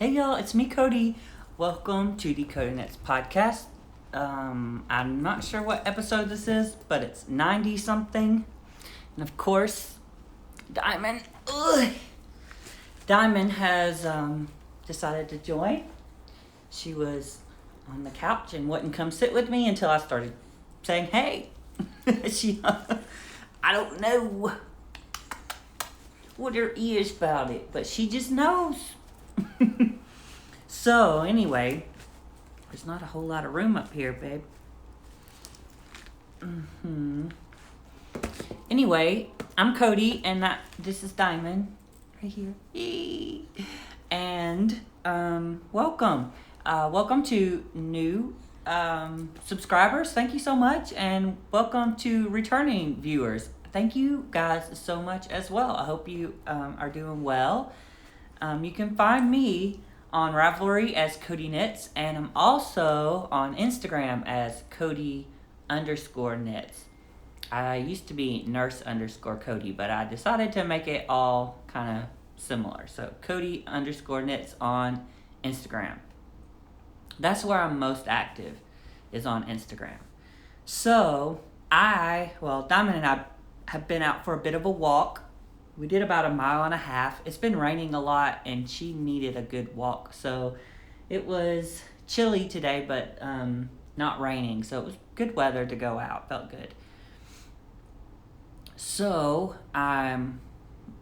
Hey y'all, it's me, Cody. Welcome to the CodiKnits podcast. I'm not sure what episode this is, but it's 90 something. And of course, Diamond has decided to join. She was on the couch and wouldn't come sit with me until I started saying, hey. I don't know what her is about it, but she just knows. So, anyway, there's not a whole lot of room up here, babe. Anyway, I'm Cody, and this is Diamond, right here. Yay. And, welcome. Welcome to new subscribers. Thank you so much. And welcome to returning viewers. Thank you guys so much as well. I hope you are doing well. You can find me on Ravelry as CodiKnits, and I'm also on Instagram as Cody_knits. I used to be nurse_Cody, but I decided to make it all kind of similar. So Cody_knits on Instagram. That's where I'm most active, is on Instagram. So Diamond and I have been out for a bit of a walk. We did about 1.5 miles. It's been raining a lot, and she needed a good walk. So it was chilly today, but not raining. So it was good weather to go out. Felt good. So I'm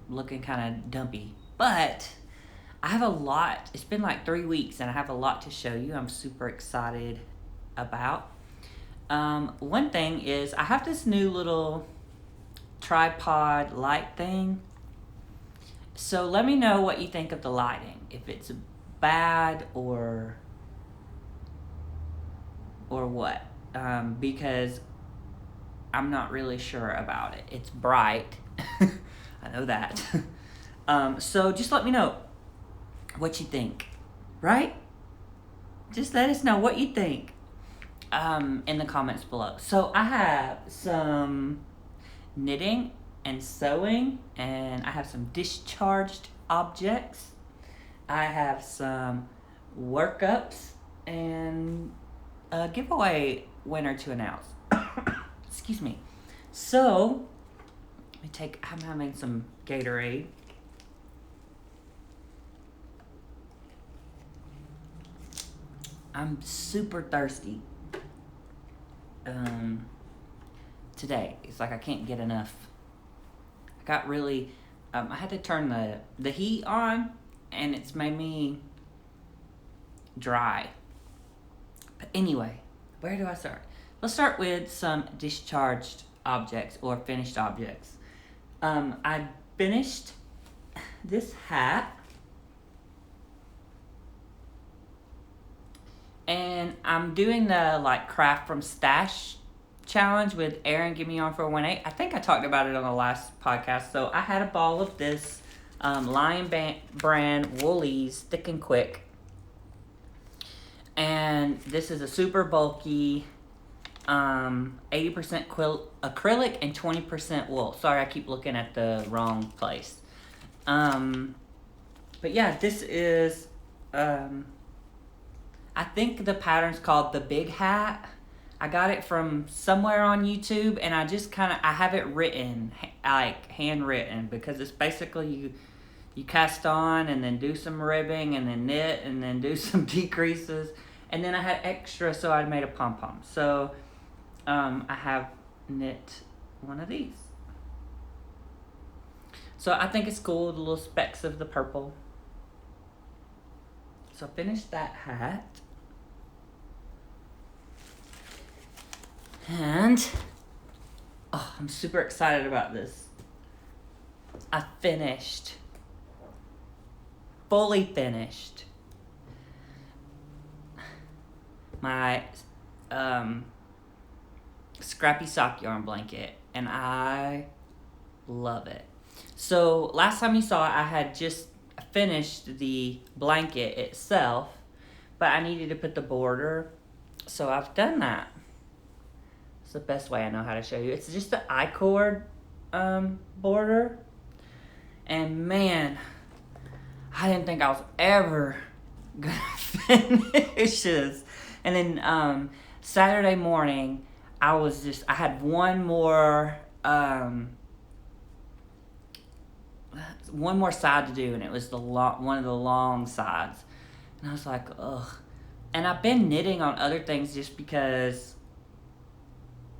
looking kind of dumpy. But I have a lot. It's been like 3 weeks, and I have a lot to show you. I'm super excited about. One thing is I have this new little tripod light thing. So let me know what you think of the lighting, if it's bad or what, because I'm not really sure about it. It's bright. I know that. So just let me know what you think, right? Just let us know what you think in the comments below. So I have some knitting and sewing, and I have some discharged objects. I have some workups and a giveaway winner to announce. Excuse me. So I'm having some Gatorade. I'm super thirsty. Today. It's like I can't get enough. I got really, I had to turn the heat on, and it's made me dry. But anyway, where do I start? Let's start with some discharged objects or finished objects. I finished this hat, and I'm doing the craft from stash challenge with Aaron Give Me On for 1-8. I think I talked about it on the last podcast. So I had a ball of this Lion brand Woolies Thick and Quick, and this is a super bulky 80% acrylic and 20% wool. Sorry, I keep looking at the wrong place. But yeah, this is I think the pattern's called the Big Hat. I got it from somewhere on YouTube, and I have it written, like handwritten, because it's basically you cast on and then do some ribbing and then knit and then do some decreases, and then I had extra, so I made a pom-pom. So I have knit one of these. So I think it's cool, the little specks of the purple. So I finished that hat. And, I'm super excited about this. I fully finished my scrappy sock yarn blanket, and I love it. So last time you saw it, I had just finished the blanket itself, but I needed to put the border, so I've done that. It's the best way I know how to show you. It's just the I-cord border. And man, I didn't think I was ever gonna finish this. And then Saturday morning, I had one more side to do, and it was one of the long sides. And I was like, ugh. And I've been knitting on other things just because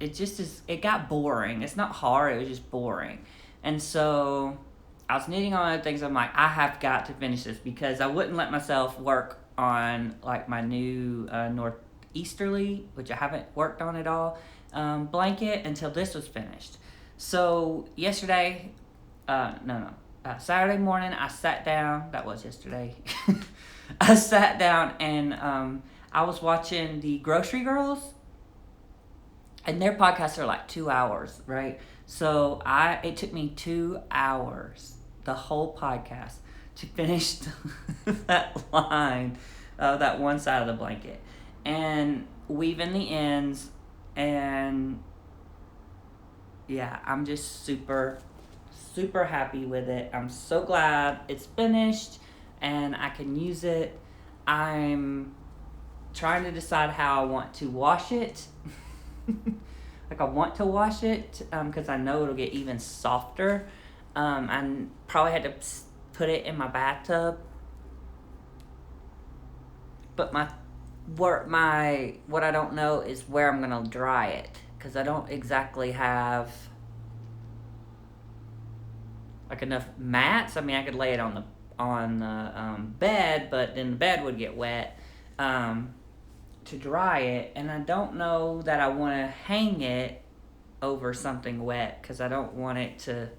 it got boring. It's not hard, it was just boring. And so I was knitting on other things. I'm like, I have got to finish this because I wouldn't let myself work on like my new northeasterly, which I haven't worked on at all, blanket until this was finished. So yesterday, Saturday morning, I sat down. That was yesterday. I sat down and I was watching the Grocery Girls, and their podcasts are like 2 hours, right? So it took me 2 hours, the whole podcast, to finish that line, that one side of the blanket, and weaving the ends, and yeah, I'm just super, super happy with it. I'm so glad it's finished and I can use it. I'm trying to decide how I want to wash it. Like I want to wash it because I know it'll get even softer. I probably had to put it in my bathtub. But what I don't know is where I'm gonna dry it, because I don't exactly have like enough mats. I mean, I could lay it on the bed, but then the bed would get wet to dry it, and I don't know that I want to hang it over something wet because I don't want it to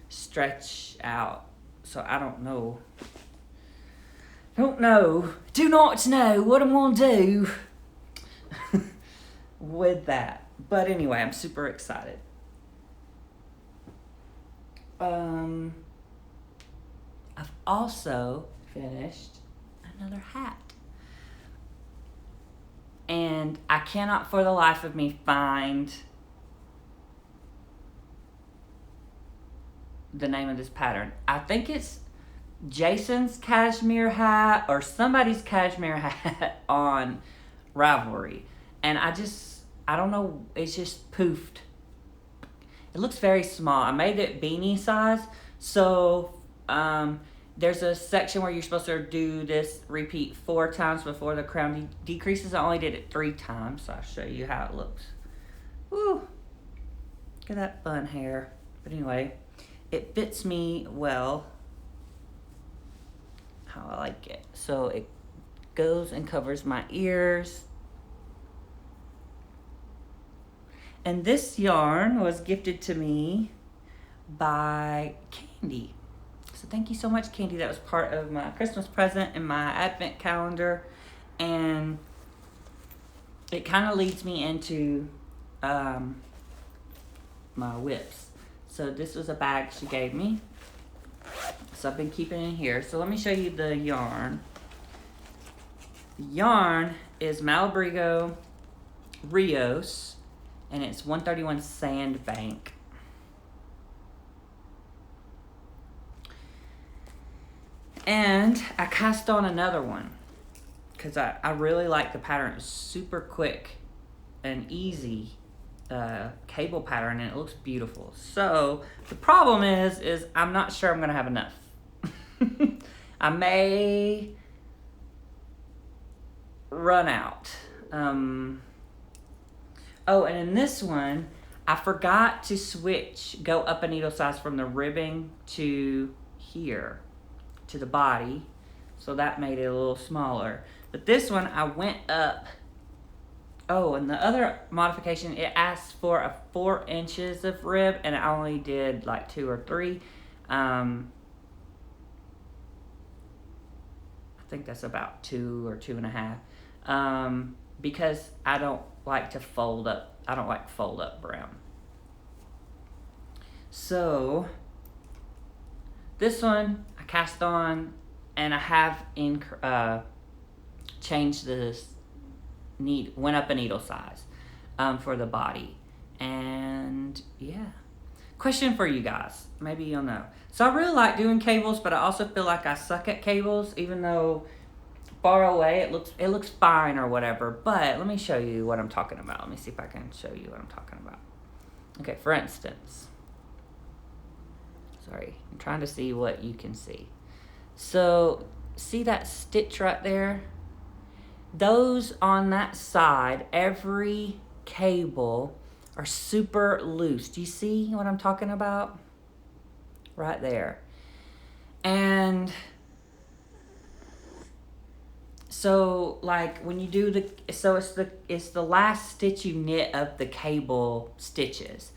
stretch out. So I don't know. Do not know what I'm going to do with that. But anyway, I'm super excited. I've also finished another hat. And I cannot for the life of me find the name of this pattern. I think it's Jason's cashmere hat or somebody's cashmere hat on Ravelry. And I don't know, it's just poofed. It looks very small. I made it beanie size. So there's a section where you're supposed to do this repeat 4 times before the crown decreases. I only did it 3 times, so I'll show you how it looks. Woo! Look at that fun hair. But anyway, it fits me well how I like it. So it goes and covers my ears. And this yarn was gifted to me by Candy. So thank you so much, Candy. That was part of my Christmas present and my advent calendar. And it kind of leads me into my whips. So this was a bag she gave me. So I've been keeping it in here. So let me show you the yarn. The yarn is Malabrigo Rios, and it's 131 Sandbank. And I cast on another one because I really like the pattern. It's super quick and easy cable pattern, and it looks beautiful. So the problem is I'm not sure I'm gonna have enough. I may run out. Oh, and in this one, I forgot to go up a needle size from the ribbing to here, to the body. So that made it a little smaller. But this one, I went up. Oh, and the other modification, it asks for a 4 inches of rib, and I only did like 2 or 3. I think that's about 2 or 2.5. Because I don't like to fold up. I don't like fold up brown. So this one I cast on, and I have changed this went up a needle size for the body. And yeah, question for you guys, maybe you'll know. So I really like doing cables, but I also feel like I suck at cables, even though far away, it looks fine or whatever, but let me show you what I'm talking about. Let me see if I can show you what I'm talking about. Okay, for instance, sorry, I'm trying to see what you can see. So, see that stitch right there? Those on that side, every cable are super loose. Do you see what I'm talking about? Right there. And so like when you do it's the last stitch you knit of the cable stitches,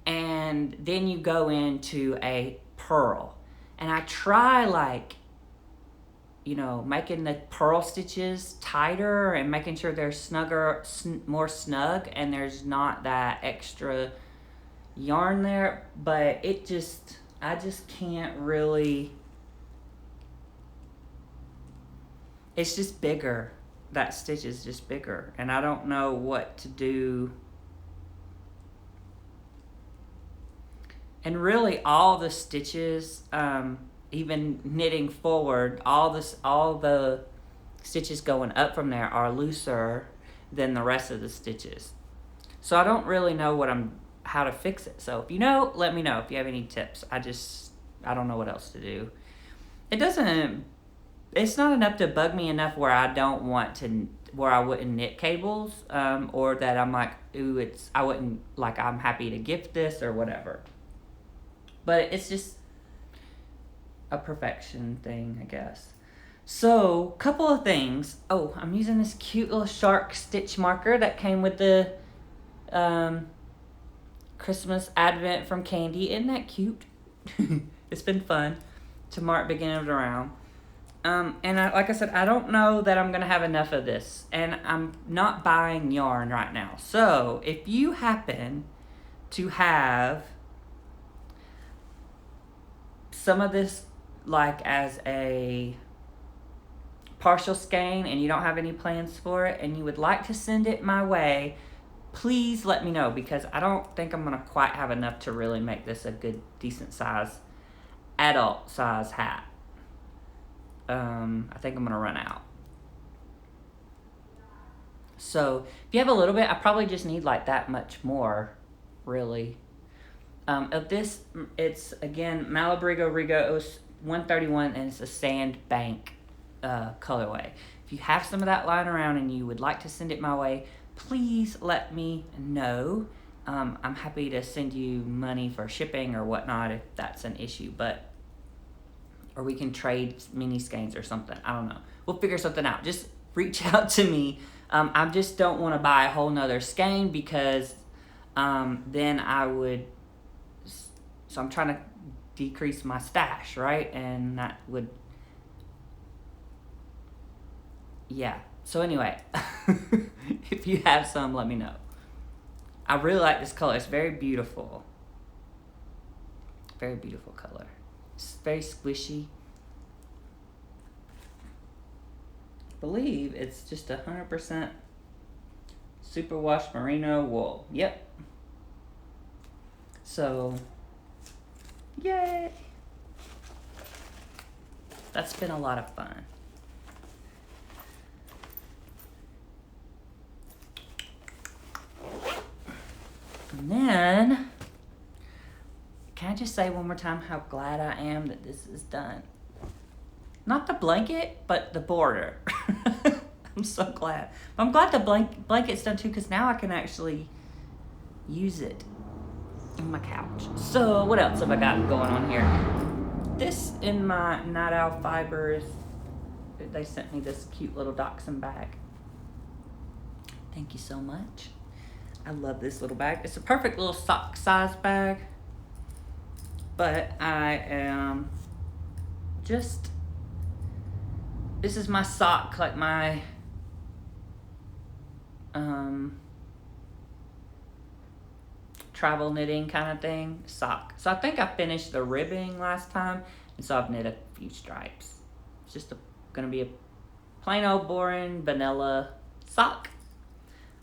and then you go into a purl, and I try like, you know, making the purl stitches tighter and making sure they're more snug, and there's not that extra yarn there, but I just can't really. It's just bigger. That stitch is just bigger, and I don't know what to do. And really, all the stitches, even knitting forward, all the stitches going up from there are looser than the rest of the stitches. So I don't really know how to fix it. So if you know, let me know if you have any tips. I don't know what else to do. It's not enough to bug me enough where I wouldn't knit cables, or that I'm like, ooh, I'm happy to gift this or whatever. But it's just a perfection thing, I guess. So, couple of things. Oh, I'm using this cute little shark stitch marker that came with the Christmas Advent from Candy. Isn't that cute? It's been fun to mark beginning of the round. Like I said, I don't know that I'm going to have enough of this. And I'm not buying yarn right now. So, if you happen to have some of this like as a partial skein and you don't have any plans for it and you would like to send it my way, please let me know, because I don't think I'm going to quite have enough to really make this a good, decent size, adult size hat. I think I'm going to run out. So if you have a little bit, I probably just need like that much more, really. Of this, it's again Malabrigo Rigo 131, and it's a sand bank colorway. If you have some of that lying around and you would like to send it my way, please let me know. I'm happy to send you money for shipping or whatnot if that's an issue, or we can trade mini skeins or something. I don't know. We'll figure something out. Just reach out to me. I just don't want to buy a whole nother skein, because then I would. So I'm trying to decrease my stash, right? And that would, yeah. So anyway, if you have some, let me know. I really like this color. It's very beautiful. Very beautiful color. It's very squishy. I believe it's just 100% superwash merino wool. Yep. So, yay! That's been a lot of fun. And then, can I just say one more time how glad I am that this is done? Not the blanket, but the border. I'm so glad. I'm glad the blanket's done too, because now I can actually use it on my couch. So what else have I got going on here? This in my Night Owl Fibers, they sent me this cute little dachshund bag. Thank you so much. I love this little bag. It's a perfect little sock size bag. But I am just, this is my sock, like my travel knitting kind of thing sock. So I think I finished the ribbing last time, and so I've knit a few stripes. It's just gonna be a plain old boring vanilla sock.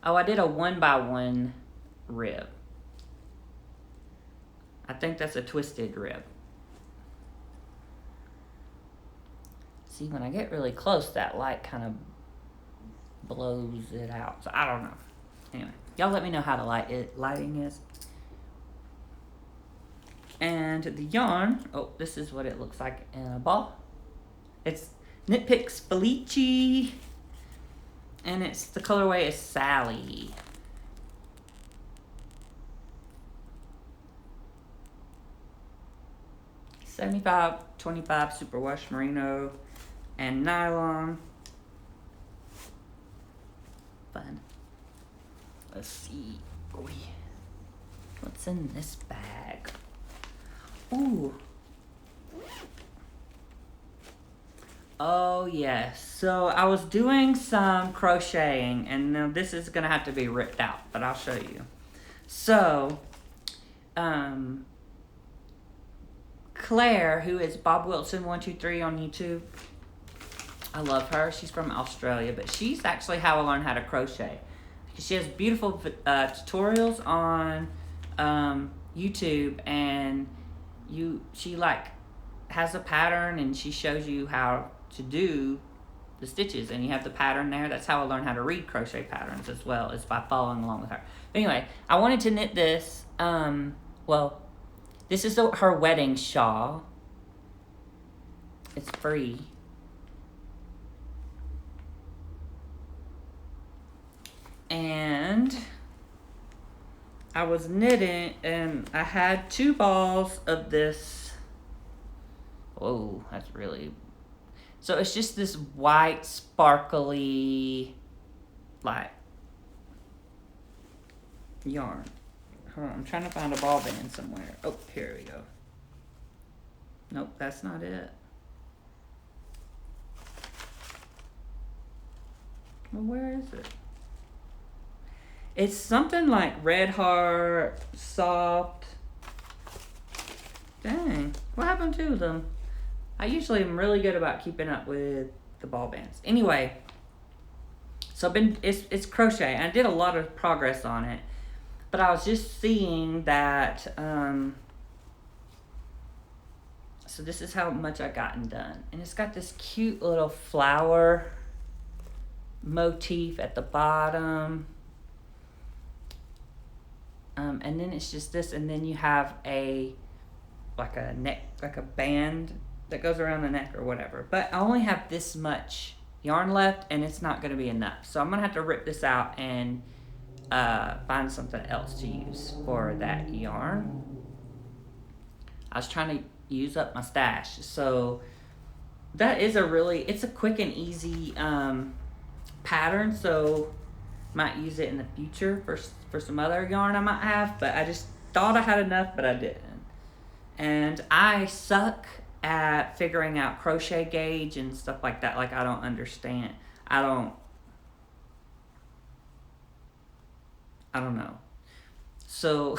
Oh, I did a 1x1 rib. I think that's a twisted rib. See, when I get really close, that light kind of blows it out. So I don't know. Anyway, y'all let me know how the lighting is. And the yarn, oh, this is what it looks like in a ball. It's Knit Picks Felici, and the colorway is Sally. $75.25 superwash merino and nylon. Fun. Let's see. What's in this bag? Ooh. Oh yes. So I was doing some crocheting, and now this is gonna have to be ripped out, but I'll show you. So, Claire, who is Bob Wilson 123 on YouTube, I love her. She's from Australia, but she's actually how I learned how to crochet. She has beautiful tutorials on YouTube, and she like has a pattern, and she shows you how to do the stitches, and you have the pattern there. That's how I learned how to read crochet patterns as well, as by following along with her. But anyway, I wanted to knit this. Well, this is her wedding shawl. It's free. And I was knitting, and I had 2 balls of this. Whoa, that's really... So it's just this white, sparkly, like, yarn. Hold on, I'm trying to find a ball band somewhere. Oh, here we go. Nope, that's not it. Well, where is it? It's something like Red Heart, soft. Dang, what happened to them? I usually am really good about keeping up with the ball bands. Anyway, so it's crochet. I did a lot of progress on it, but I was just seeing that. So this is how much I gotten done, and it's got this cute little flower motif at the bottom. And then it's just this, and then you have like a band that goes around the neck or whatever. But I only have this much yarn left, and it's not going to be enough. So I'm going to have to rip this out and find something else to use for that yarn. I was trying to use up my stash. So that is it's a quick and easy pattern. So might use it in the future for some other yarn I might have, but I just thought I had enough, but I didn't. And I suck at figuring out crochet gauge and stuff like that. Like, I don't understand. I don't know. So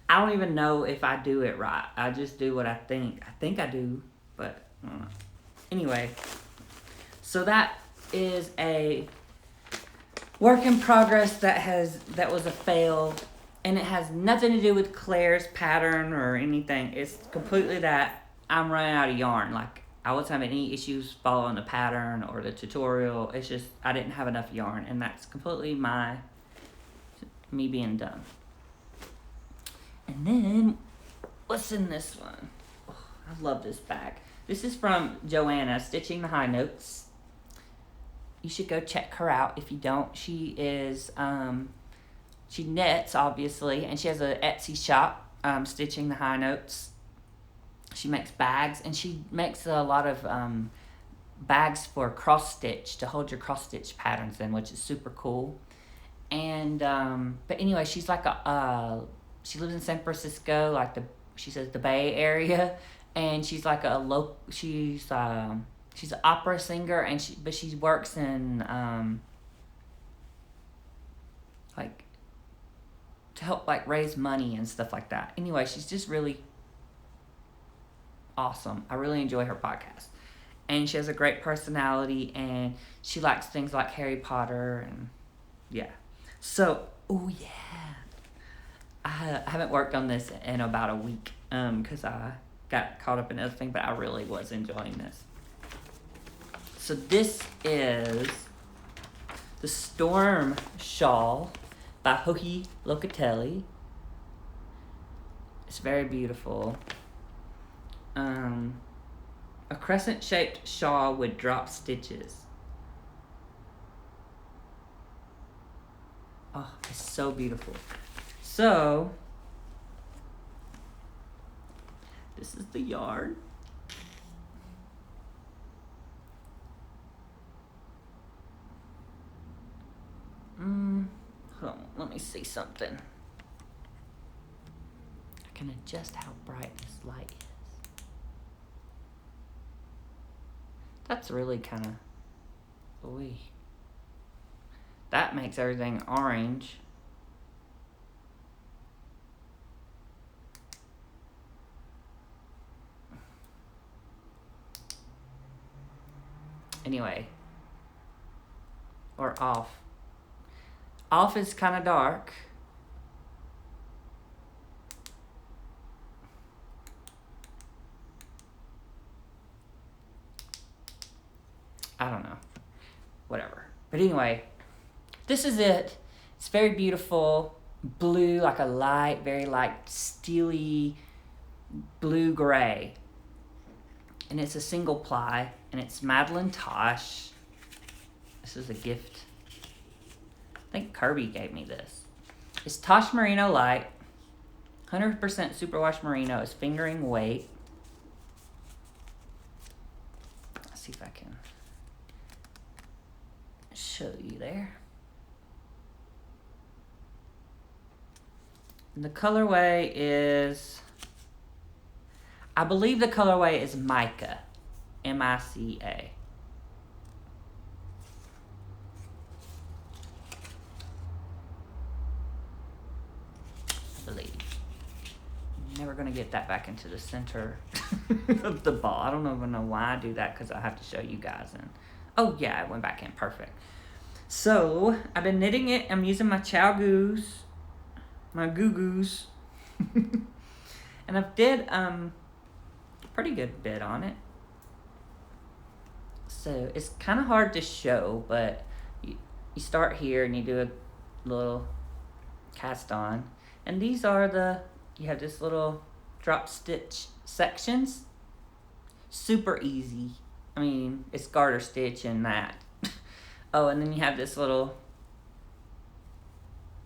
I don't even know if I do it right. I just do what I think. I think I do, but I don't know. Anyway, so that is a work in progress that was a fail, and it has nothing to do with Claire's pattern or anything. It's completely that I'm running out of yarn. Like, I wasn't having any issues following the pattern or the tutorial. It's just I didn't have enough yarn, and that's completely me being dumb. And then what's in this one? Oh, I love this bag. This is from Joanna, Stitching the High Notes. You should go check her out if you don't. She is, she knits, obviously, and she has an Etsy shop, Stitching the High Notes. She makes bags, and she makes a lot of bags for cross stitch, to hold your cross stitch patterns in, which is super cool. And, but anyway, she's like she lives in San Francisco, she says the Bay Area, and she's like she's an opera singer, and she works in like to help like raise money and stuff like that. Anyway, she's just really awesome. I really enjoy her podcast, and she has a great personality, and she likes things like Harry Potter, and yeah. So, oh yeah, I haven't worked on this in about a week because I got caught up in other thing, but I really was enjoying this. So this is the Storm Shawl by Hohi Locatelli. It's very beautiful. A crescent-shaped shawl with drop stitches. Oh, it's so beautiful. So, this is the yarn. Hold on, let me see something. I can adjust how bright this light is. That's really kind of, ooh. That makes everything orange. Anyway, or off. Off is kind of dark. I don't know. Whatever. But anyway, this is it. It's very beautiful. Blue, like a light, very light, steely blue-gray. And it's a single ply. And it's Madeline Tosh. This is a gift. I think Kirby gave me this. It's Tosh Merino Light. 100% superwash merino is fingering weight. Let's see if I can show you there. And the colorway is, I believe the colorway is Mica. M-I-C-A. I believe. I'm never going to get that back into the center of the ball. I don't even know why I do that, because I have to show you guys. And oh yeah, it went back in. Perfect. So, I've been knitting it. I'm using my Chow Goose. My Goo Goose. And I've did a pretty good bit on it. So, it's kind of hard to show, but you start here and you do a little cast on. And these are the, you have this little drop stitch sections. Super easy. I mean, it's garter stitch and that. Oh, and then you have this little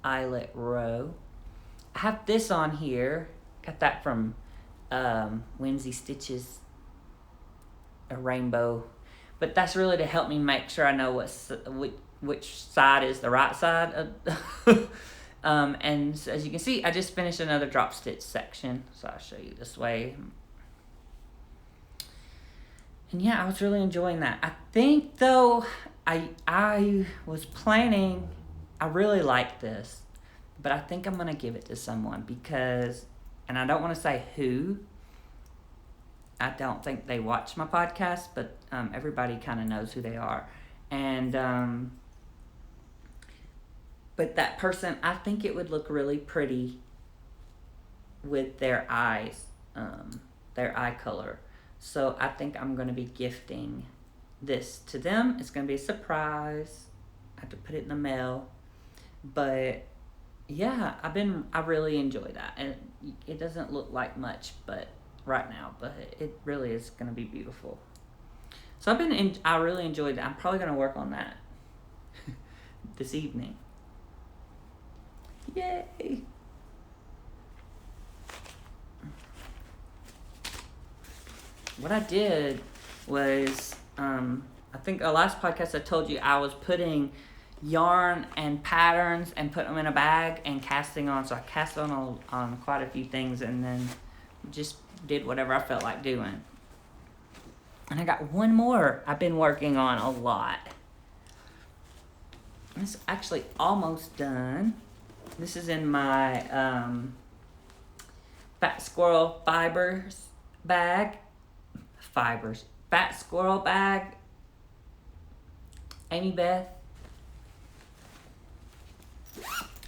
eyelet row. I have this on here. Got that from Whimsy Stitches, a rainbow. But that's really to help me make sure I know which side is the right side. And so as you can see, I just finished another drop stitch section. So I'll show you this way. And yeah, I was really enjoying that. I think though, I was planning, I really like this, but I think I'm gonna give it to someone because, and I don't want to say who. I don't think they watch my podcast, but everybody kind of knows who they are. And but that person, I think it would look really pretty with their eyes, their eye color. So I think I'm going to be gifting this to them. It's going to be a surprise. I have to put it in the mail. But yeah, I really enjoy that. And it doesn't look like much but right now, but it really is going to be beautiful. So I really enjoyed that. I'm probably going to work on that this evening. Yay! What I did was, I think the last podcast I told you I was putting yarn and patterns and putting them in a bag and casting on. So I cast on quite a few things and then just did whatever I felt like doing. And I got one more I've been working on a lot. It's actually almost done. This is in my Fat Squirrel Fibers bag. Fat Squirrel bag. Amy Beth.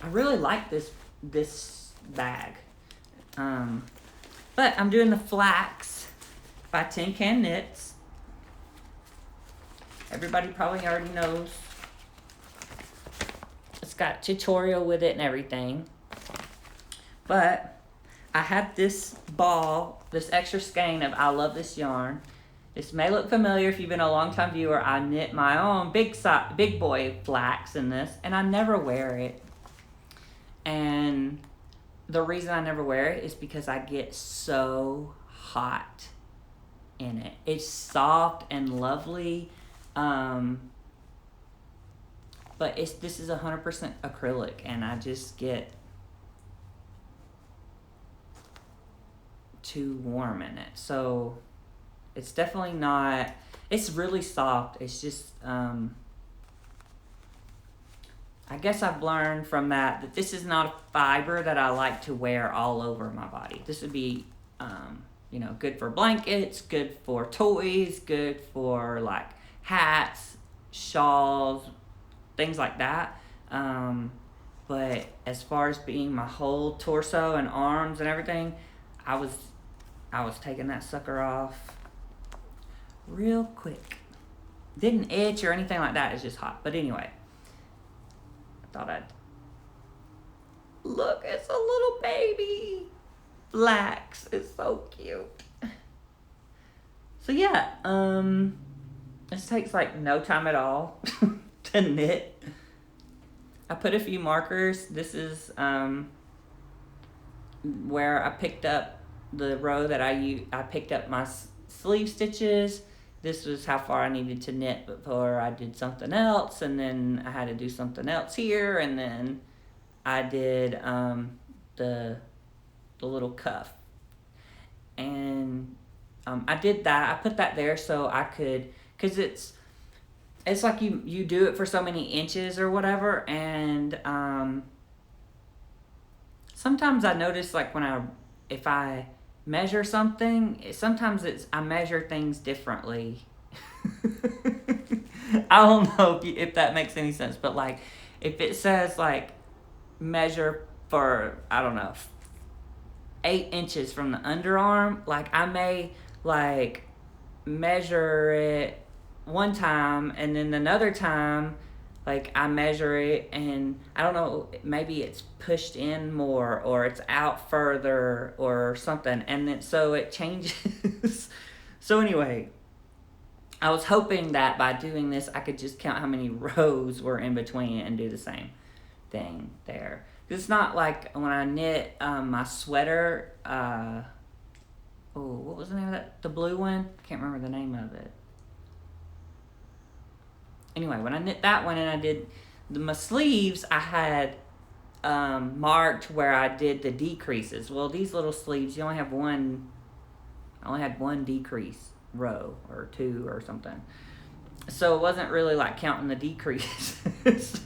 I really like this bag. But I'm doing the Flax by Tin Can Knits. Everybody probably already knows. It's got tutorial with it and everything. But I have this ball, this extra skein of I Love This Yarn. This may look familiar if you've been a long-time viewer. I knit my own big boy flax in this, and I never wear it. And the reason I never wear it is because I get so hot in it. It's soft and lovely, but this is 100% acrylic, and I just get too warm in it. So it's definitely not, it's really soft. It's just, I guess I've learned from that this is not a fiber that I like to wear all over my body. This would be, you know, good for blankets, good for toys, good for like hats, shawls, things like that. But as far as being my whole torso and arms and everything, I was taking that sucker off real quick. Didn't itch or anything like that. It's just hot. But anyway, I thought I'd look. It's a little baby Flax. It's so cute. So yeah, this takes like no time at all to knit. I put a few markers. This is where I picked up the row that I picked up my sleeve stitches. This was how far I needed to knit before I did something else, and then I had to do something else here, and then I did the little cuff, and I did that. I put that there so I could, because it's like you do it for so many inches or whatever, and sometimes I notice like if I measure something, sometimes I measure things differently. I don't know if that makes any sense, but like if it says like measure for, I don't know, 8 inches from the underarm, like I may like measure it one time, and then another time like I measure it and I don't know, maybe it's pushed in more or it's out further or something, and then so it changes. So anyway, I was hoping that by doing this I could just count how many rows were in between and do the same thing there. It's not like when I knit my sweater, what was the name of that? The blue one? I can't remember the name of it. Anyway, when I knit that one and I did my sleeves, I had marked where I did the decreases. Well, these little sleeves, you only have one, I only had one decrease row or two or something. So it wasn't really like counting the decreases.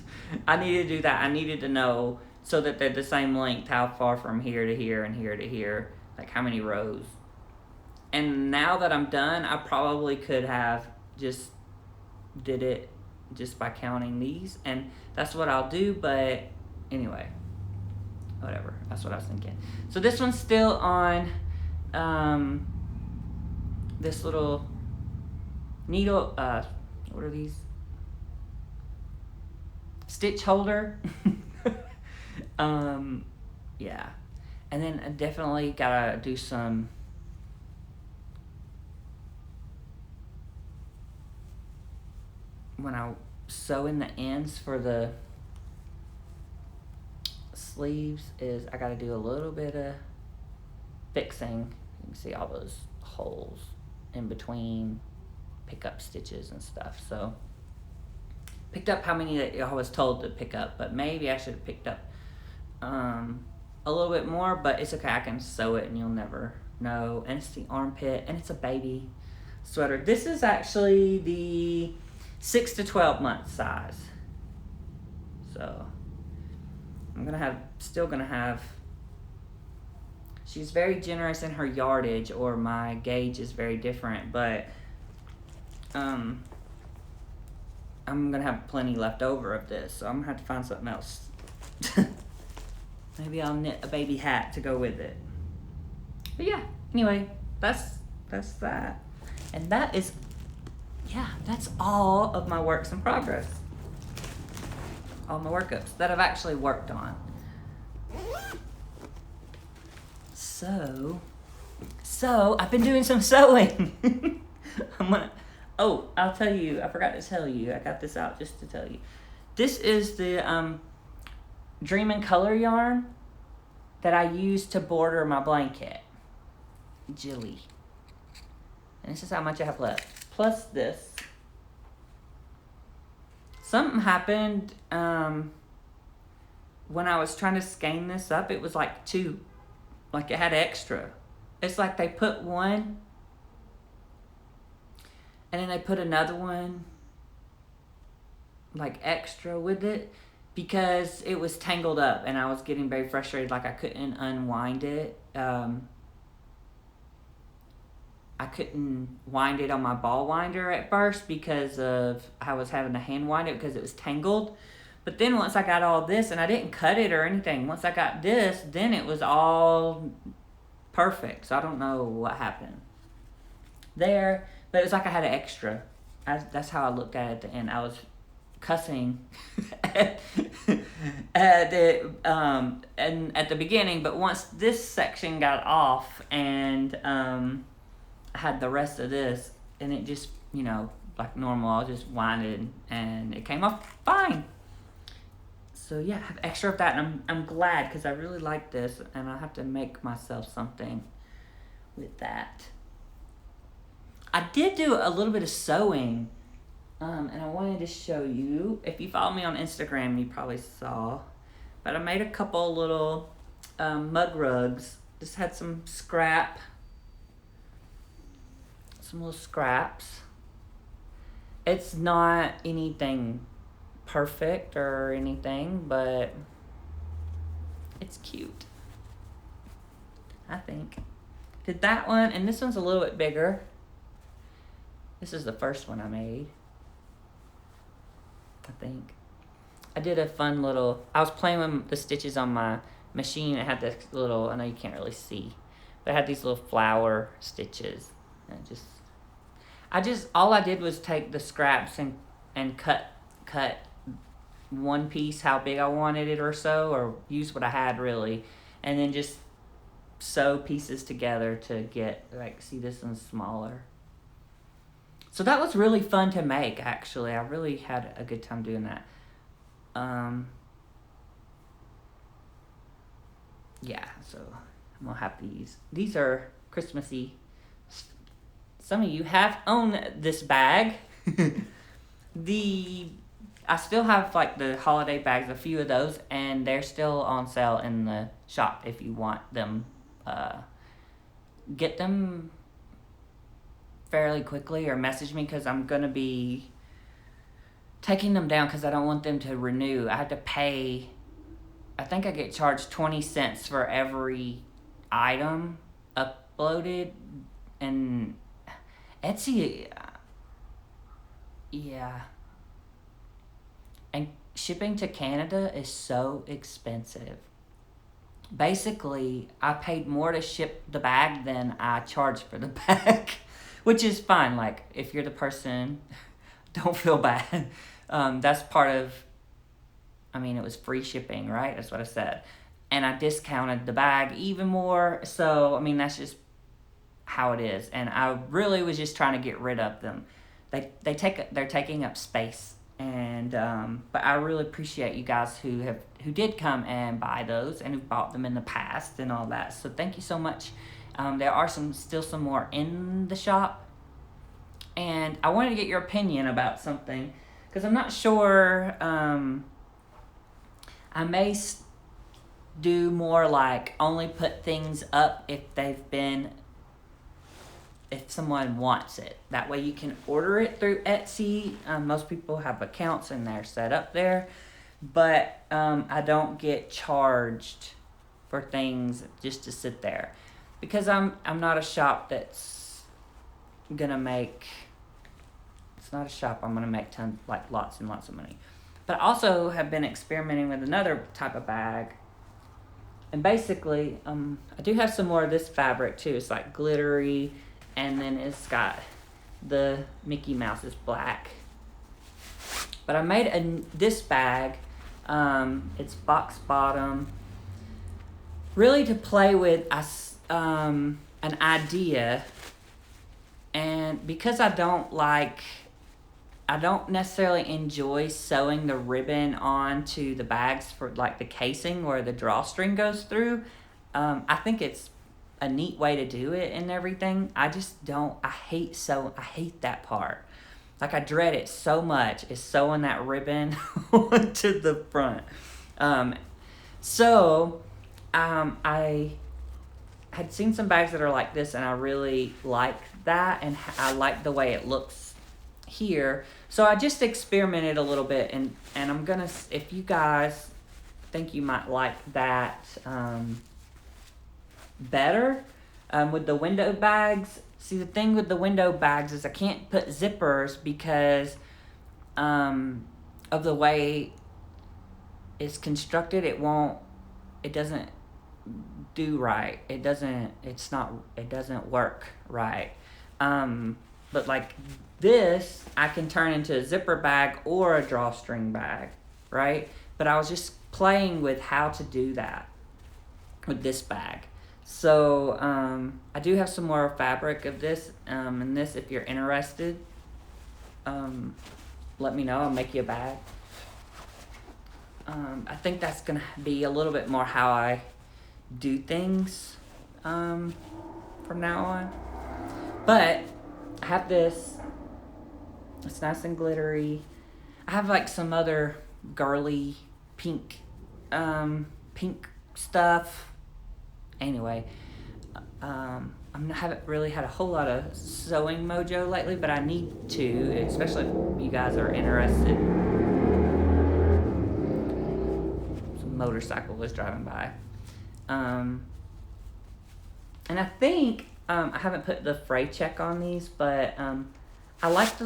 I needed to do that. I needed to know so that they're the same length, how far from here to here and here to here, like how many rows. And now that I'm done, I probably could have just did it just by counting these, and that's what I'll do. But anyway, whatever, that's what I was thinking. So this one's still on this little needle, what are these, stitch holder. Yeah, and then I definitely gotta do some when I sew in the ends for the sleeves is I got to do a little bit of fixing. You can see all those holes in between pickup stitches and stuff. So picked up how many that I was told to pick up, but maybe I should have picked up a little bit more, but it's okay. I can sew it and you'll never know. And it's the armpit, and it's a baby sweater. This is actually the 6 to 12 month size. So I'm still gonna have, she's very generous in her yardage, or my gauge is very different, but I'm gonna have plenty left over of this, so I'm gonna have to find something else. Maybe I'll knit a baby hat to go with it. But yeah, anyway, that's that. And that is yeah, that's all of my works in progress. All my workups that I've actually worked on. So I've been doing some sewing. I'll tell you, I forgot to tell you, I got this out just to tell you. This is the Dream and Color yarn that I used to border my blanket. Jilly. And this is how much I have left. Plus this. Something happened when I was trying to skein this up. It was like two. Like it had extra. It's like they put one and then they put another one like extra with it because it was tangled up and I was getting very frustrated. Like I couldn't unwind it. I couldn't wind it on my ball winder at first because of I was having to hand wind it because it was tangled. But then once I got all this, and I didn't cut it or anything, once I got this, then it was all perfect. So I don't know what happened there, but it was like I had an extra. That's how I looked at it at the end. I was cussing at the beginning, but once this section got off and I had the rest of this, and it just, like normal, I just winded and it came off fine. So yeah, I have extra of that, and I'm glad because I really like this, and I'll have to make myself something with that. I did do a little bit of sewing, and I wanted to show you. If you follow me on Instagram, you probably saw, but I made a couple little mug rugs. Just had some little scraps. It's not anything perfect or anything, but it's cute, I think. Did that one, and this one's a little bit bigger. This is the first one I made, I think. I did a fun little, I was playing with the stitches on my machine. It had this little, I know you can't really see, but it had these little flower stitches. And all I did was take the scraps and cut one piece how big I wanted it or so, or use what I had really, and then just sew pieces together to get, like, see, this one's smaller. So that was really fun to make, actually. I really had a good time doing that. Yeah, so I'm gonna have these. These are Christmassy. Some of you have owned this bag. I still have like the holiday bags, a few of those, and they're still on sale in the shop if you want them. Get them fairly quickly or message me because I'm going to be taking them down because I don't want them to renew. I had to pay, I think I get charged 20 cents for every item uploaded, and Etsy, yeah. And shipping to Canada is so expensive. Basically, I paid more to ship the bag than I charged for the bag, which is fine. Like, if you're the person, don't feel bad. That's part of, it was free shipping, right? That's what I said. And I discounted the bag even more. So, that's just how it is. And I really was just trying to get rid of them. They're taking up space. And but I really appreciate you guys who did come and buy those and who bought them in the past and all that. So thank you so much. There are still some more in the shop, and I wanted to get your opinion about something because I'm not sure. I may do more like only put things up if someone wants it. That way you can order it through Etsy. Most people have accounts and they're set up there. But I don't get charged for things just to sit there. Because I'm not a shop that's going to make... It's not a shop I'm going to make lots and lots of money. But I also have been experimenting with another type of bag. And basically, I do have some more of this fabric too. It's like glittery. And then it's got the Mickey Mouse is black. But I made this bag. It's box bottom. Really to play with an idea. And because I don't necessarily enjoy sewing the ribbon onto the bags for like the casing where the drawstring goes through. I think it's a neat way to do it and everything. I hate that part. Like I dread it so much, is sewing that ribbon onto the front. I had seen some bags that are like this and I really like that, and I like the way it looks here. So I just experimented a little bit, and I'm gonna, if you guys think you might like that better with the window bags. See, the thing with the window bags is I can't put zippers because of the way it's constructed. It doesn't do right. It doesn't work right. But like this, I can turn into a zipper bag or a drawstring bag, right? But I was just playing with how to do that with this bag. So I do have some more fabric of this, and this, if you're interested, let me know. I'll make you a bag. I think that's gonna be a little bit more how I do things from now on. But I have this. It's nice and glittery. I have like some other girly pink stuff. Anyway, I haven't really had a whole lot of sewing mojo lately, but I need to, especially if you guys are interested. Some motorcycle was driving by. And I think I haven't put the fray check on these, but I like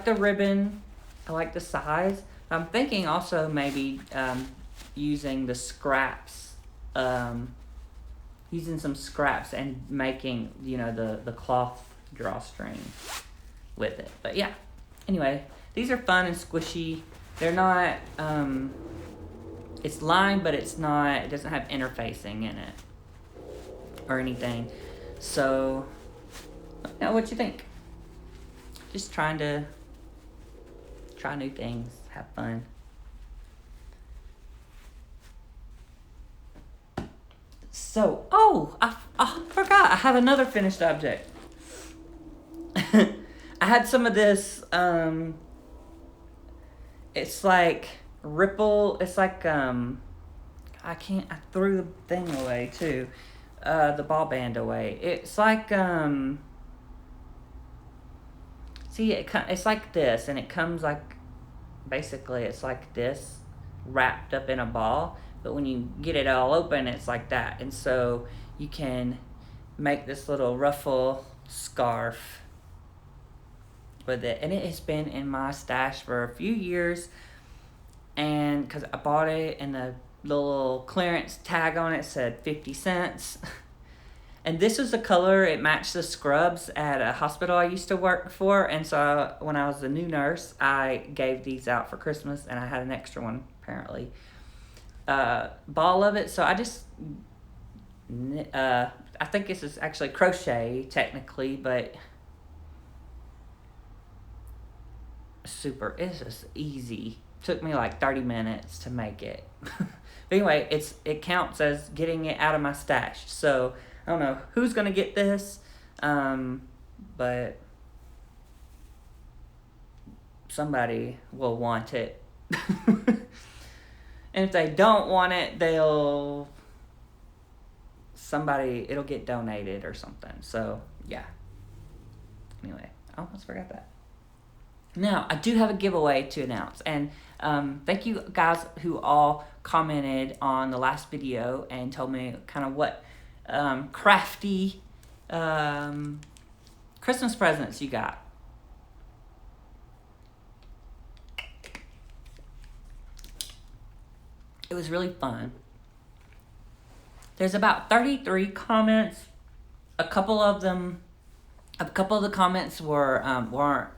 the ribbon. I like the size. I'm thinking also maybe using the scraps, using some scraps and making, the cloth drawstring with it. But yeah, anyway, these are fun and squishy. They're not, it's lined, but it doesn't have interfacing in it or anything. So, let me know what you think. Just trying to try new things, have fun. So, I forgot. I have another finished object. I had some of this, it's like ripple, it's like, I threw the thing away too, the ball band away. It's like, see, it's like this, and it comes like, basically it's like this, wrapped up in a ball. But when you get it all open, it's like that. And so you can make this little ruffle scarf with it. And it has been in my stash for a few years. And because I bought it and the little clearance tag on it said 50 cents. And this was the color, it matched the scrubs at a hospital I used to work for. And so when I was a new nurse, I gave these out for Christmas, and I had an extra one apparently. Ball of it, so I just I think this is actually crochet technically, but it's just easy. Took me like 30 minutes to make it. But anyway, it counts as getting it out of my stash. So I don't know who's gonna get this, but somebody will want it. And if they don't want it, it'll get donated or something. So, yeah. Anyway, I almost forgot that. Now, I do have a giveaway to announce. And thank you guys who all commented on the last video and told me kind of what crafty Christmas presents you got. It was really fun. There's about 33 comments. A couple of them A couple of the comments weren't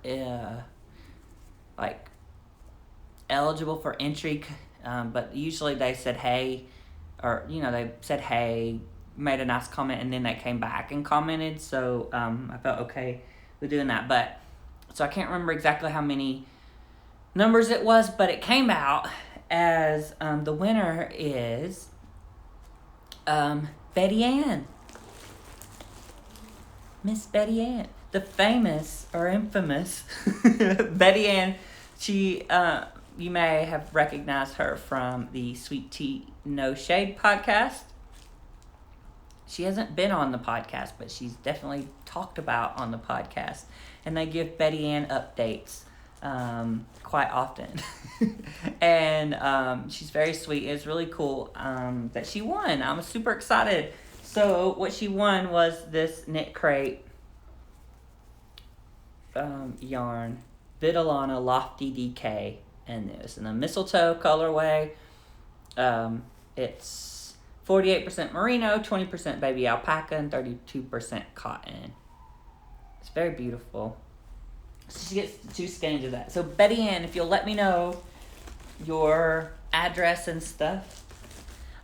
like eligible for entry, but usually they said hey, or they said hey, made a nice comment, and then they came back and commented. So I felt okay with doing that. But so I can't remember exactly how many numbers it was, but it came out as the winner is Betty Ann. Miss Betty Ann, the famous or infamous Betty Ann. She, you may have recognized her from the Sweet Tea No Shade podcast. She hasn't been on the podcast, but she's definitely talked about on the podcast. And they give Betty Ann updates quite often. And she's very sweet. It's really cool that she won. I'm super excited. So what she won was this knit crate yarn, Vitalana Lofty DK, and it's in the mistletoe colorway. It's 48% merino, 20% baby alpaca, and 32% cotton. It's very beautiful. So she gets 2 skeins of that. So Betty Ann, if you'll let me know your address and stuff,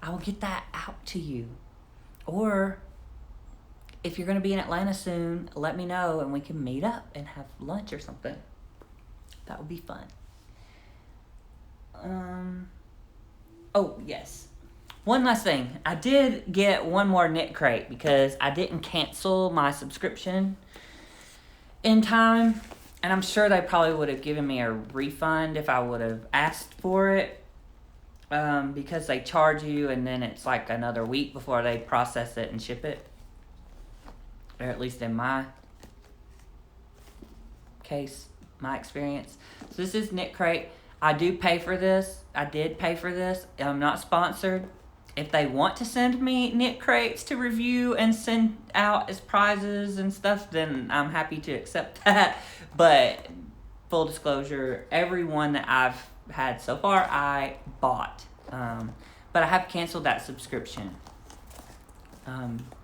I will get that out to you. Or if you're going to be in Atlanta soon, let me know and we can meet up and have lunch or something. That would be fun. Oh, yes. One last thing. I did get one more knit crate because I didn't cancel my subscription in time. And I'm sure they probably would have given me a refund if I would have asked for it. Because they charge you and then it's like another week before they process it and ship it. Or at least in my case, my experience. So this is Knit Crate. I do pay for this. I did pay for this. I'm not sponsored. If they want to send me knit crates to review and send out as prizes and stuff, then I'm happy to accept that. But full disclosure, every one that I've had so far, I bought. But I have canceled that subscription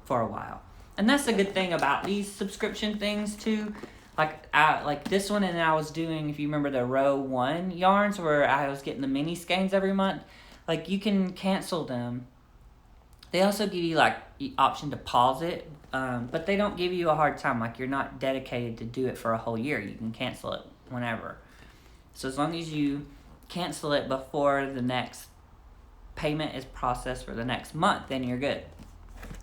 for a while. And that's the good thing about these subscription things too. Like this one, and I was doing, if you remember the row 1 yarns where I was getting the mini skeins every month, like you can cancel them. They also give you like the option to pause it, but they don't give you a hard time. Like you're not dedicated to do it for a whole year. You can cancel it whenever. So as long as you cancel it before the next payment is processed for the next month, then you're good.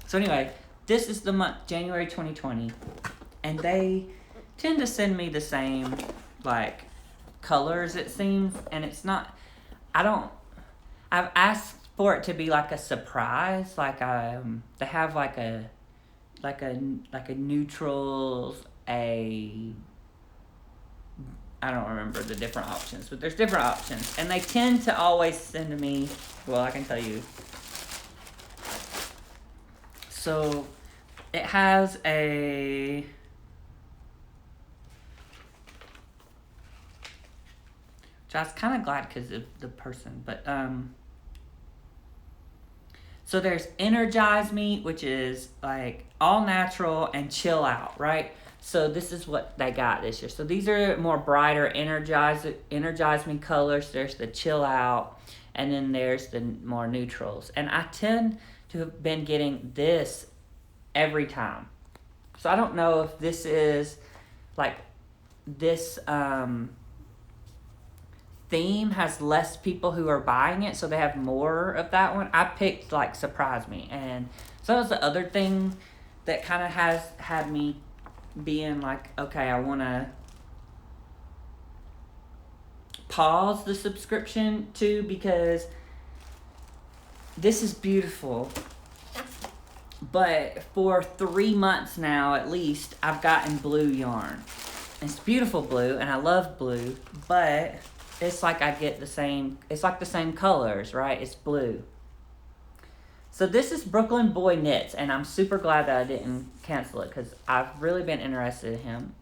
So anyway, this is the month, January 2020, and they tend to send me the same like colors, it seems, and it's not, I've asked for it to be like a surprise, like they have like a neutrals, I don't remember the different options, but there's different options, and they tend to always send me, well, I can tell you. So it has a which I was kind of glad because of the person, but so there's Energize Me, which is like all natural, and Chill Out, right? So this is what they got this year. So these are more brighter Energize Me colors. There's the Chill Out, and then there's the more neutrals. And I tend to have been getting this every time. So I don't know if this is like this theme has less people who are buying it, so they have more of that one. I picked like Surprise Me, and so that was the other thing that kind of has had me being like, okay, I want to pause the subscription too, because this is beautiful. But for 3 months now, at least, I've gotten blue yarn. It's beautiful blue, and I love blue, but it's like I get the same, it's like the same colors, right? It's blue. So this is Brooklyn Boy Knits, and I'm super glad that I didn't cancel it because I've really been interested in him.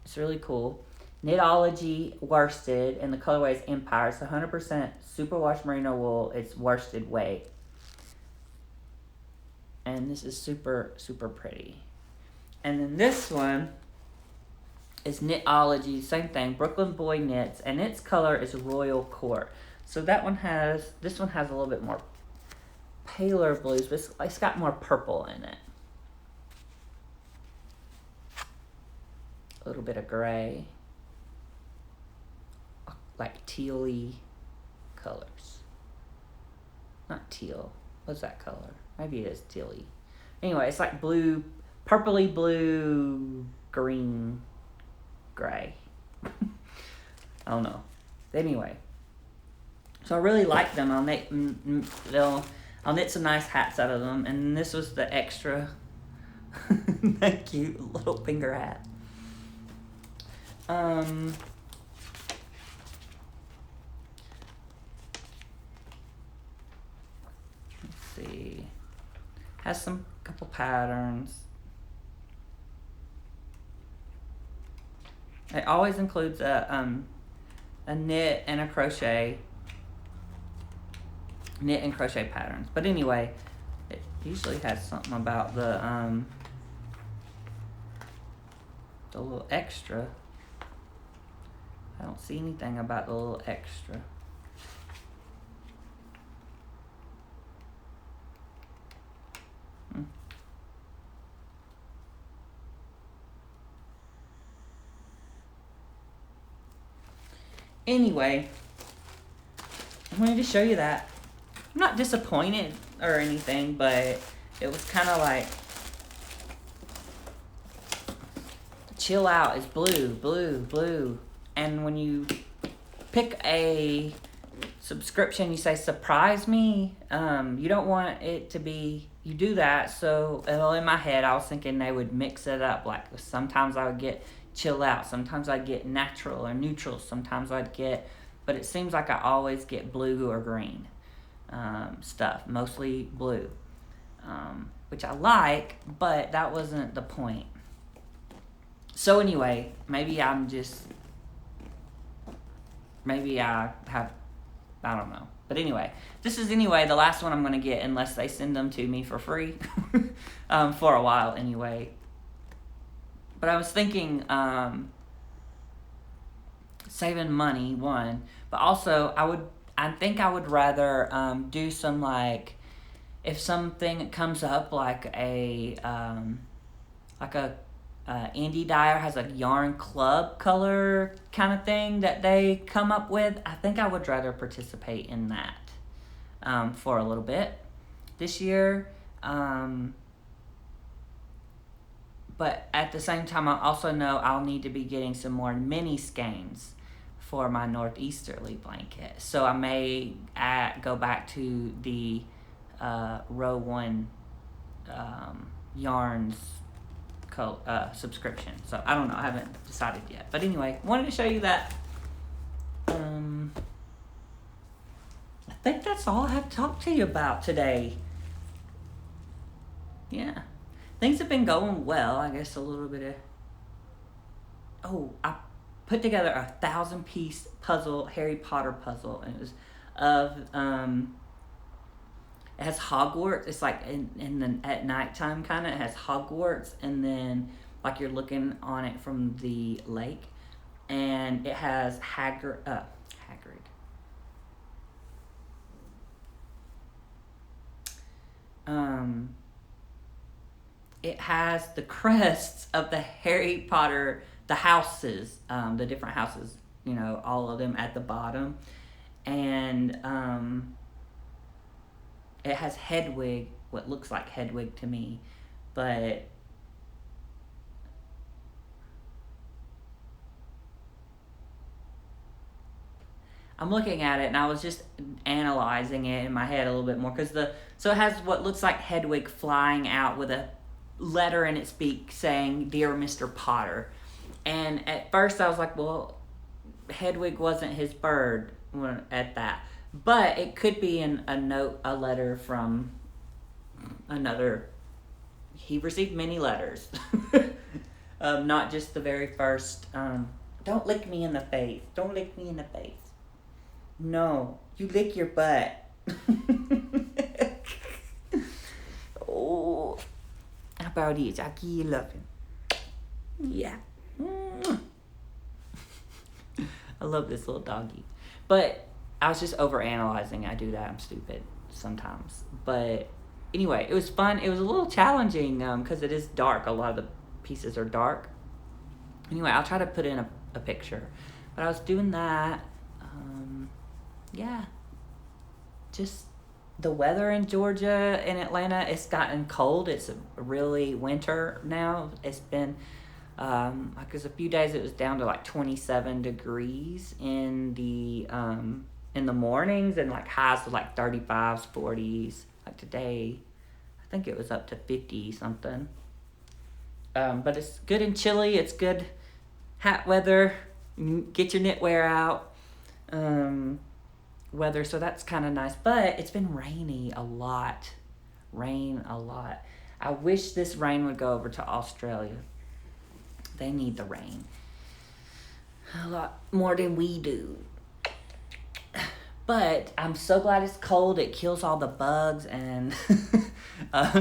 It's really cool. Knitology worsted, and the colorway is Empire. It's 100% superwash merino wool. It's worsted weight. And this is super, super pretty. And then this one is Knitology, same thing, Brooklyn Boy Knits, and its color is Royal Court. So this one has a little bit more paler blues, but it's got more purple in it. A little bit of gray, like teal-y colors. Not teal. What's that color? Maybe it is teal-y. Anyway, it's like blue, purpley blue, green, gray. I don't know. Anyway, so I really like them. I'll knit some nice hats out of them, and this was the extra that cute little finger hat. Let's see. Has some couple patterns. It always includes a knit and a crochet. Knit and crochet patterns. But anyway, it usually has something about the little extra. I don't see anything about the little extra. Anyway, I wanted to show you that. I'm not disappointed or anything, but it was kind of like, chill out. It's blue, blue, blue. And when you pick a subscription, you say, surprise me. You don't want it to be, you do that. So in my head, I was thinking they would mix it up. Like sometimes I would get chill out. Sometimes I'd get natural or neutral. Sometimes I'd get, but it seems like I always get blue or green stuff, mostly blue, which I like, but that wasn't the point. So anyway, maybe I don't know. But anyway, this is the last one I'm going to get unless they send them to me for free for a while anyway. But I was thinking saving money, one, but also I think I would rather do some, like, if something comes up like a indie dyer has a yarn club color kind of thing that they come up with, I think I would rather participate in that for a little bit this year. But at the same time, I also know I'll need to be getting some more mini skeins for my northeasterly blanket. So I may go back to the row 1 yarns subscription. So I don't know. I haven't decided yet. But anyway, wanted to show you that. I think that's all I have to talk to you about today. Yeah. Things have been going well. I guess a little bit of... I put together a 1,000-piece puzzle, Harry Potter puzzle. And it was of... it has Hogwarts. It's like at nighttime kind of. It has Hogwarts, and then like you're looking on it from the lake. And it has Hagrid. It has the crests of the Harry Potter, the houses, the different houses, all of them at the bottom. And it has Hedwig, what looks like Hedwig to me, but I'm looking at it and I was just analyzing it in my head a little bit more, so it has what looks like Hedwig flying out with a letter in its beak saying, "Dear Mr. Potter." And at first I was like, well, Hedwig wasn't his bird at that. But it could be a letter from another. He received many letters. Not just the very first. Don't lick me in the face. Don't lick me in the face. No, you lick your butt. Oh. How about it? I keep laughing. Yeah. I love this little doggy. But I was just overanalyzing. I do that. I'm stupid sometimes. But anyway, it was fun. It was a little challenging because it is dark. A lot of the pieces are dark. Anyway, I'll try to put in a picture. But I was doing that. Yeah. Just the weather in Georgia and Atlanta, it's gotten cold. It's really winter now. It's been like there's a few days it was down to like 27 degrees in the mornings, and like highs of like 35s, 40s. Like today, I think it was up to 50 something. But it's good and chilly. It's good hat weather. Get your knitwear out. Weather, so that's kind of nice. But it's been rainy a lot. Rain a lot. I wish this rain would go over to Australia. They need the rain a lot more than we do. But I'm so glad it's cold. It kills all the bugs, and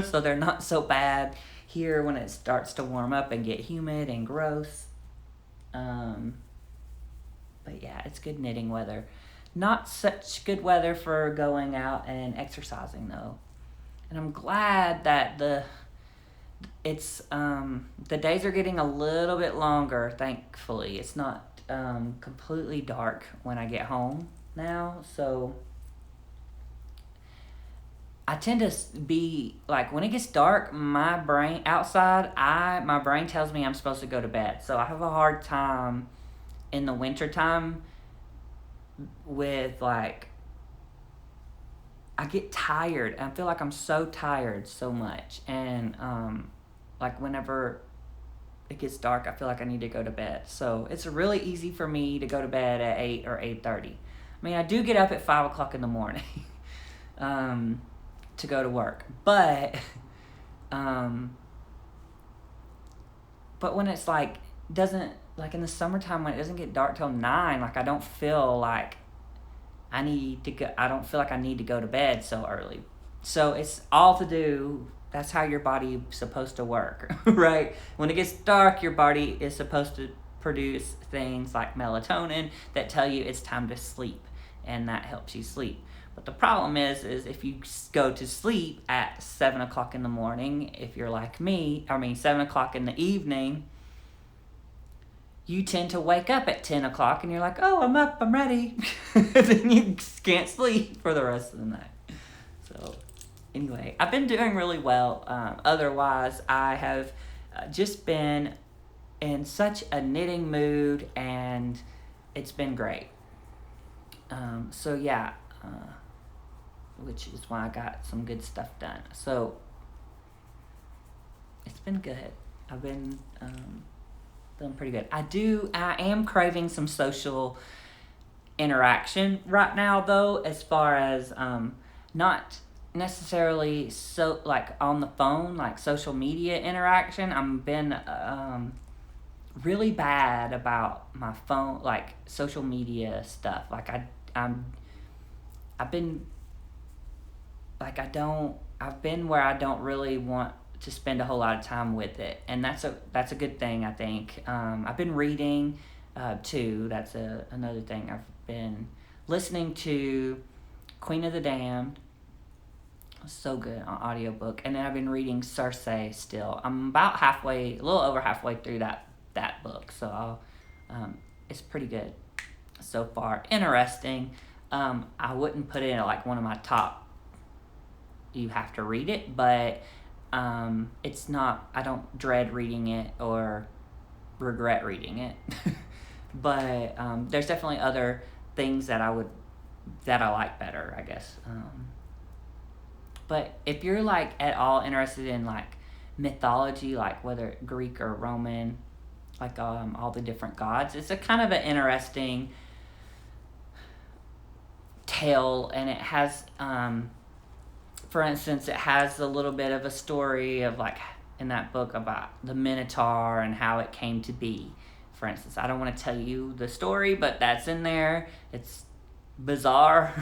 so they're not so bad here when it starts to warm up and get humid and gross. But yeah, it's good knitting weather. Not such good weather for going out and exercising though. And I'm glad that the days are getting a little bit longer, thankfully. It's not completely dark when I get home now, so I tend to be like, when it gets dark, my brain tells me I'm supposed to go to bed. So I have a hard time in the wintertime with like, I get tired. I feel like I'm so tired so much, and like whenever it gets dark, I feel like I need to go to bed. So it's really easy for me to go to bed at 8 or 8:30. I mean, I do get up at 5 o'clock in the morning to go to work, but when it's like doesn't, like in the summertime when it doesn't get dark till 9, like I don't feel like I don't feel like I need to go to bed so early. So it's all to do, that's how your body is supposed to work, right? When it gets dark, your body is supposed to produce things like melatonin that tell you it's time to sleep, and that helps you sleep. But the problem is if you go to sleep at 7 o'clock in the morning, if you're like me, 7 o'clock in the evening, you tend to wake up at 10 o'clock and you're like, oh, I'm up, I'm ready. Then you can't sleep for the rest of the night. So anyway, I've been doing really well. Otherwise, I have just been in such a knitting mood, and it's been great. So yeah, which is why I got some good stuff done. So it's been good. I've been feeling pretty good. I am craving some social interaction right now though, as far as not necessarily so like on the phone, like social media interaction. I've been really bad about my phone, like social media stuff. Like I've been like I've been where I don't really want to spend a whole lot of time with it, and that's a good thing, I think. I've been reading too. That's another thing. I've been listening to Queen of the Damned. So good on audiobook. And then I've been reading Circe still. I'm about a little over halfway through that book. So it's pretty good so far. Interesting. I wouldn't put it in like one of my top, you have to read it, but it's not, I don't dread reading it or regret reading it. But there's definitely other things that I like better, I guess. But if you're like at all interested in like mythology, like whether Greek or Roman, like all the different gods, it's a kind of an interesting tale, and it has for instance, it has a little bit of a story of like in that book about the Minotaur and how it came to be. For instance, I don't want to tell you the story, but that's in there. It's bizarre.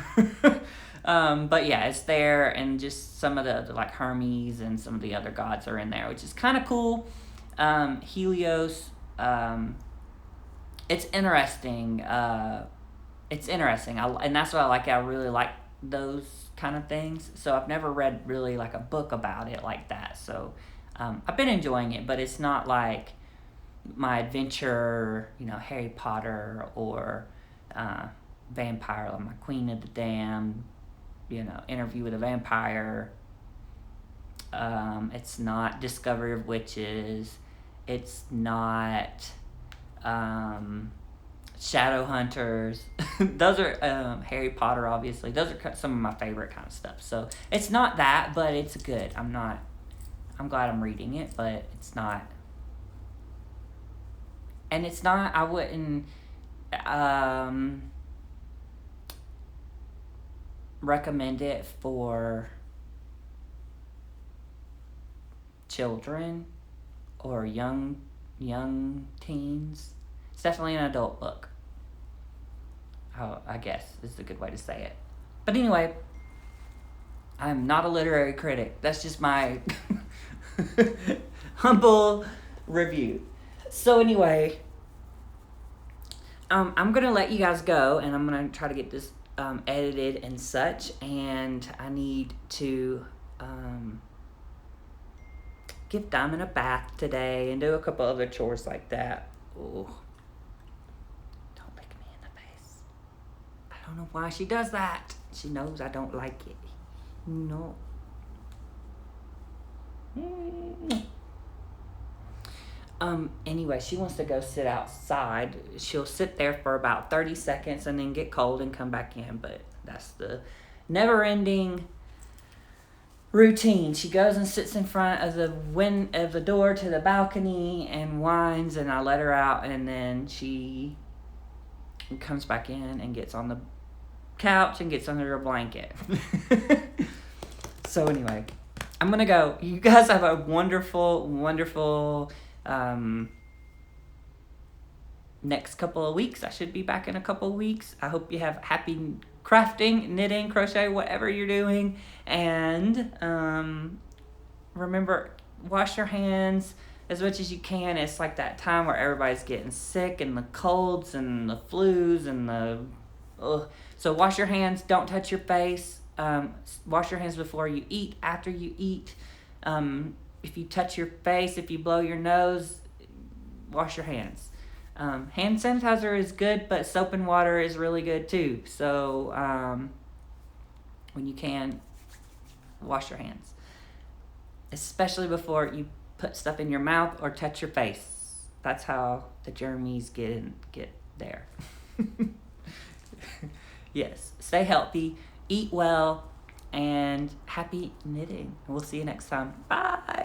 But yeah, it's there, and just some of the like Hermes and some of the other gods are in there, which is kind of cool. Helios. It's interesting. It's interesting. And that's what I like. I really like those kind of things. So I've never read really like a book about it like that. So I've been enjoying it, but it's not like my adventure, Harry Potter or vampire, like my Queen of the Damned, Interview with a Vampire. It's not Discovery of Witches. It's not Shadow Hunters. Those are Harry Potter, obviously. Those are some of my favorite kind of stuff. So it's not that, but it's good. I'm glad I'm reading it, but it's not. And it's not, I wouldn't recommend it for children or young teens. It's definitely an adult book. I guess is a good way to say it. But anyway, I'm not a literary critic. That's just my humble review. So anyway, I'm going to let you guys go, and I'm going to try to get this edited and such, and I need to give Diamond a bath today and do a couple other chores like that. Ooh. Don't lick me in the face. I don't know why she does that. She knows I don't like it. No. Anyway, she wants to go sit outside. She'll sit there for about 30 seconds and then get cold and come back in, but that's the never-ending routine. She goes and sits in front of the door to the balcony and whines, and I let her out, and then she comes back in and gets on the couch and gets under her blanket. So anyway, I'm gonna go. You guys have a wonderful, wonderful next couple of weeks. I should be back in a couple of weeks. I hope you have happy crafting, knitting, crochet, whatever you're doing. And remember, wash your hands as much as you can. It's like that time where everybody's getting sick, and the colds and the flus and so wash your hands. Don't touch your face. Wash your hands before you eat, after you eat. If you touch your face, if you blow your nose, wash your hands. Hand sanitizer is good, but soap and water is really good too. So when you can, wash your hands. Especially before you put stuff in your mouth or touch your face. That's how the germs get there. Yes, stay healthy, eat well, and happy knitting. We'll see you next time. Bye.